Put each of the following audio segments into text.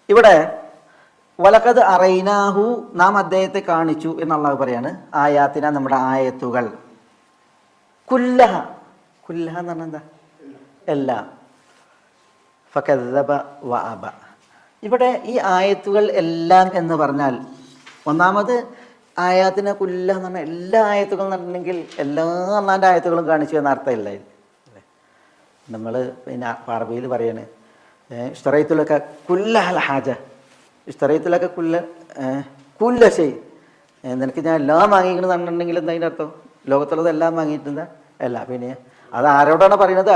ഇവിടെ വലഖദ് അറൈനാഹു, നാം അദ്ദേഹത്തെ കാണിച്ചു എന്നുള്ളത് പറയാണ്. ആയാത്തിന, നമ്മുടെ ആയത്തുകൾ. കുല്ലഹ, കുല്ലഹ എന്ന് പറഞ്ഞാൽ എന്താ? എല്ലാം. ഫകദ്ദബ വഅബ. ഇവിടെ ഈ ആയത്തുകൾ എല്ലാം എന്ന് പറഞ്ഞാൽ, ഒന്നാമത് ആയാത്തിന കുല്ല എന്ന് പറഞ്ഞാൽ എല്ലാ ആയത്തുകളും എന്ന് പറഞ്ഞിട്ടുണ്ടെങ്കിൽ എല്ലാ അള്ളാൻ്റെ ആയത്തുകളും കാണിച്ചു എന്ന അർത്ഥമില്ല. നമ്മൾ പിന്നെ അറബിയിൽ പറയാണ് ഇഷ്തറൈത്തുലക കുല്ല അൽ ഹാജ, ഇഷ്തറൈത്തുലക കുല്ല ഷെയ്, നിനക്ക് ഞാൻ എല്ലാം വാങ്ങിക്കണമെന്ന് പറഞ്ഞിട്ടുണ്ടെങ്കിൽ എന്താ അതിൻ്റെ അർത്ഥം? ലോകത്തുള്ളത് എല്ലാം വാങ്ങിയിട്ടെന്താ? അല്ല. പിന്നെ അത് ആരോടാണ് പറയുന്നത്?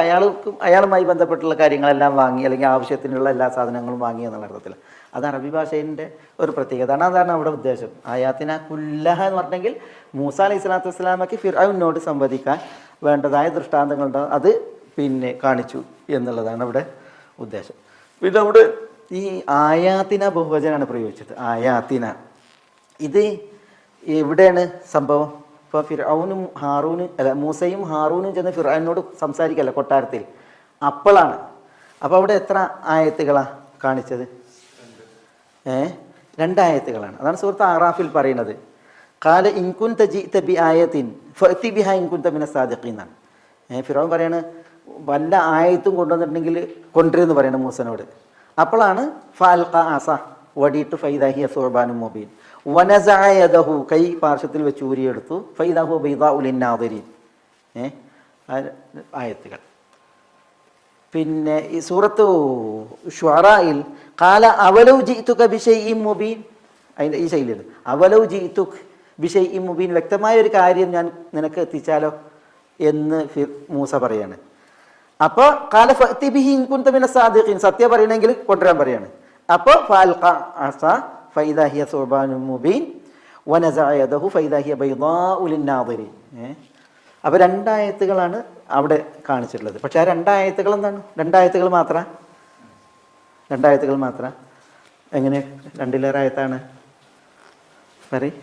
അയാളുമായി ബന്ധപ്പെട്ടുള്ള കാര്യങ്ങളെല്ലാം വാങ്ങി, അല്ലെങ്കിൽ ആവശ്യത്തിനുള്ള എല്ലാ സാധനങ്ങളും വാങ്ങി എന്നുള്ള അർത്ഥത്തിൽ. അത് അറബി ഭാഷേൻ്റെ ഒരു പ്രത്യേകതയാണ്. അതാണ് അവിടെ ഉദ്ദേശം. ആയാത്തിന കുല്ലഹ എന്ന് പറഞ്ഞെങ്കിൽ മൂസ അലൈഹി സ്വലാത്തു വസ്സലാമയ്ക്ക് ഫിർഔനോട് സംവദിക്കാൻ വേണ്ടതായ ദൃഷ്ടാന്തങ്ങളുണ്ട്, അത് പിന്നെ കാണിച്ചു എന്നുള്ളതാണ് ഇവിടെ ഉദ്ദേശം. പിന്നെ അവിടെ ഈ ആയാത്തിന ബഹുവചനാണ് പ്രയോഗിച്ചത്. ആയാത്തിന, ഇത് എവിടെയാണ് സംഭവം? ഇപ്പോൾ ഫിർഔനും മൂസയും ഹാറൂനും ചെന്ന് ഫിർഔനോട് സംസാരിക്കല്ല കൊട്ടാരത്തിൽ, അപ്പോഴാണ്. അപ്പോൾ അവിടെ എത്ര ആയത്തുകളാണ് കാണിച്ചത്? 2 ആയത്തുകളാണ്. അതാണ് സൂറത്ത് അറാഫിൽ പറയുന്നത്. ഖാല ഇൻ കുൻത ജിഅത ബി ആയത്തിൻ ഫഅതി ബിഹാ ഇൻ കുൻത മിനസ് സാദിഖീൻ എന്നാണ്. ഫിർഔൻ പറയാണ്, വല്ല ആയത്തും കൊണ്ടുവന്നിട്ടുണ്ടെങ്കിൽ കൊണ്ടുവരുമെന്ന് പറയണം മൂസനോട്. അപ്പോഴാണ് ഫഅൽഖ അസ, വടിയിട്ട് ഫൈദാ ഹിയ സുർബാനും മുബീൻ, വനസഅ യദഹു, കൈ പാർശ്വത്തിൽ വെച്ച് ഊരിയെടുത്തു, ഫൈദാ ഹുവ ബൈദാഉ ലിന്നാദിരീൻ. ആയത്തുകൾ. പിന്നെ ഈ സൂറത്തു ശുഅറായിൽ ഖാല അവലൗ ജിഅ്തുക ബിശൈഇൻ മുബീൻ, അതിൻ്റെ ഈ ശൈലിയുണ്ട്. അവലൗ ജിഅ്തുക ബിശൈഇൻ മുബീൻ, വ്യക്തമായ ഒരു കാര്യം ഞാൻ നിനക്ക് എത്തിച്ചാലോ എന്ന് മൂസ പറയാണ്. അപ്പോൾ ഖാല ഫഅതി ബിഹി ഇൻ കുൻത മിനസ് സാദിഖീൻ, സത്യം പറയണമെങ്കിൽ കൊണ്ടുവരാൻ പറയാണ്. അപ്പോൾ ഫഅൽഖ അസ ഫൈദാ ഹിയ സുർബാനും മുബീൻ വനസഅ യദഹു ഫൈദാ ഹിയ ബൈദാഉ ലിന്നാദിരീൻ. അപ്പോൾ 2 ആയത്തുകളാണ് അവിടെ കാണിച്ചിട്ടുള്ളത്. പക്ഷേ ആ 2 ആയത്തുകൾ എന്താണ്? 2 ആയത്തുകൾ മാത്രം. 2 ആയത്തുകൾ മാത്രം. എങ്ങനെ 2 ആയത്താണ്? പറയ്.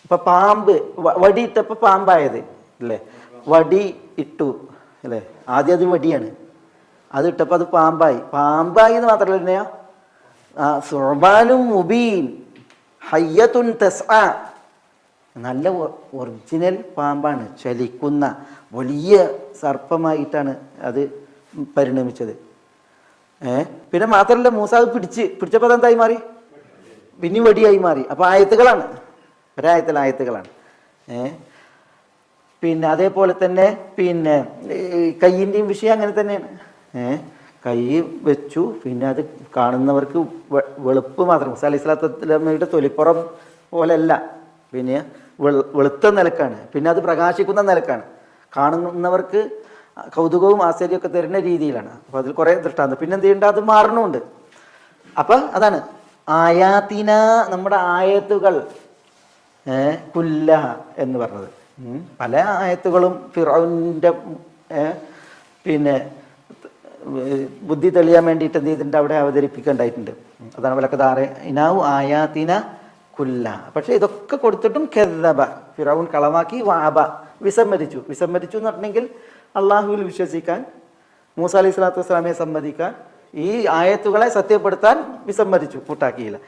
ഇപ്പം പാമ്പ് വടി ഇട്ടപ്പോൾ പാമ്പായത് അല്ലേ? വടി ഇട്ടു അല്ലേ? ആദ്യം അത് വടിയാണ്, അത് ഇട്ടപ്പോൾ അത് പാമ്പായി എന്ന് മാത്രമല്ല തന്നെയോ സുർബാനും മുബീൻ ഹയ്യത്തുൻ തസ്ആ, നല്ല ഒറിജിനൽ പാമ്പാണ്, ചലിക്കുന്ന വലിയ സർപ്പമായിട്ടാണ് അത് പരിണമിച്ചത്. പിന്നെ മാത്രമല്ല മൂസ അത് പിടിച്ചപ്പോൾ അതെന്തായി മാറി? പിന്നെ വടിയായി മാറി. അപ്പോൾ ആയത്തുകളാണ്, ആയത്തുകളാണ്. പിന്നെ അതേപോലെ തന്നെ പിന്നെ കയ്യിൻ്റെയും വിഷയം അങ്ങനെ തന്നെയാണ്. കൈ വെച്ചു, പിന്നെ അത് കാണുന്നവർക്ക് വെളുപ്പ് മാത്രം, മൂസ അലൈഹി സ്വലാത്തു വസ്സലാമയുടെ തൊലിപ്പുറം പോലെയല്ല, പിന്നെ വെളുത്ത നിലക്കാണ്, പിന്നെ അത് പ്രകാശിക്കുന്ന നിലക്കാണ്, കാണുന്നവർക്ക് കൗതുകവും ആശ്ചര്യമൊക്കെ തരുന്ന രീതിയിലാണ്. അപ്പോൾ അതിൽ കുറേ ദൃഷ്ടാന്തം. പിന്നെ എന്ത് ചെയ്യേണ്ട? അത് മാറണമുണ്ട്. അപ്പം അതാണ് ആയാത്തിന, നമ്മുടെ ആയത്തുകൾ. കുല്ലഹ എന്ന് പറഞ്ഞത്. പല ആയത്തുകളും ഫിർഔൻ്റെ പിന്നെ ബുദ്ധി തെളിയാൻ വേണ്ടിയിട്ട് എന്ത് ചെയ്തിട്ടുണ്ട്? അവിടെ അവതരിപ്പിക്കേണ്ടായിട്ടുണ്ട്. അതാണ് വലഖദ് അറൈനാഹു ആയാത്തിന കുല്ല. പക്ഷേ ഇതൊക്കെ കൊടുത്തിട്ടും കദ്ദബ, ഫിർഔൻ കളവാക്കി, വഅബ, വിസമ്മതിച്ചു എന്ന് പറഞ്ഞെങ്കിൽ അള്ളാഹുവിൽ വിശ്വസിക്കാൻ, മൂസ അലൈഹി സ്വലാത്തു വസ്സലാമയെ സമ്മതിക്കാൻ, ഈ ആയത്തുകളെ സത്യപ്പെടുത്താൻ വിസമ്മതിച്ചു, കൂട്ടാക്കിയില്ല.